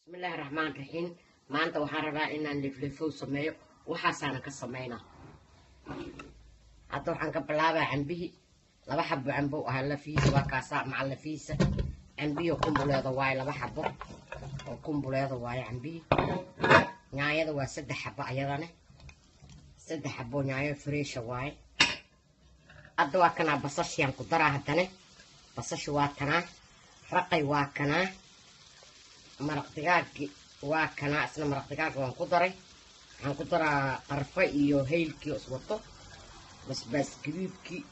بسم الله الرحمن الرحيم. ما أنت وحربا إن نلفلفو سميو وحسنا كسمينا هاتو حنك بلابا عن به لما حبوا عن بو هلا فيس وكاسا مع اللفيسة عن بيه وقنبلة ضواي لما حبوا وقنبلة ضواي عن بيه نايا ذو سد حبة أيضا سد حبوا نايا فريش واي أدوا كنا بصش يان قدرة هتنا بصش واتنا رقي واكنا مرق دجاج واكنا أصلا مرق دجاج وان قدرة عن قدرة قرفة إيو هيلكي أصوته بس قريبكي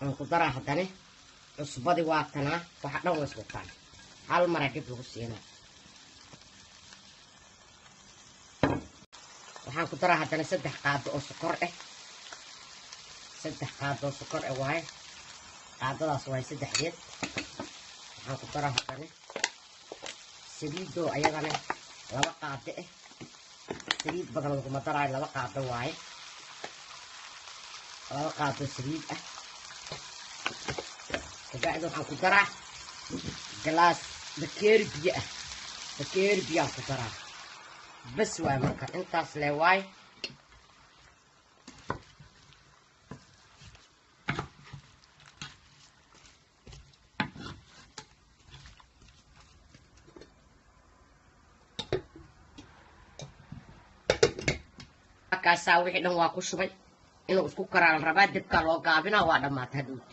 عن قدرة هتنا عصبادي واكنا وحنا وصوتان هل مرقب لغسينا waxaan ku daraa haddana 3 qaado oo sokor ah 3 qaado oo sokor ah waay qaadadaas way 3 geed waxaan ku daraa haddana saliido ayadana 2 qaado ah saliid badan lagu ma daraa 2 qaado waay 2 qaado saliid ah kabacdi waxaan ku daraa galaas bakeeri biyo ah bakeeri biyo ku daraa بس واي مركز انت اصلي واي كاساوي حدن waa ku shubay inuu isku karaan rabaa dibka loo gaabina waa dhamaatay hadhuut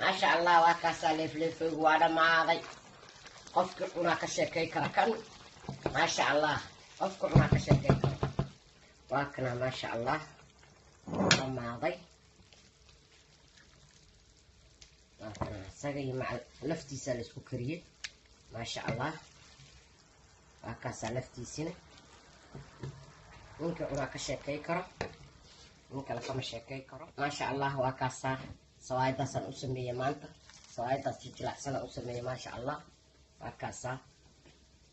ما شاء الله waa kaasa leef waa dhamaaday qofka una ka sheekay kara kan ما شاء الله qofka una ka sheekay kara waa kana ما شاء الله dhamaaday waa kana sagay mac laftiisa la isku kariyay ما شاء الله waa kaasa laftiisina ninka una ka sheekay kara ninka la kama sheekay karo ما شاء الله waa kaasa سوايداس u sameeyay maanta سوايداس jilacsan u sameeyay ما شاء الله وكاسا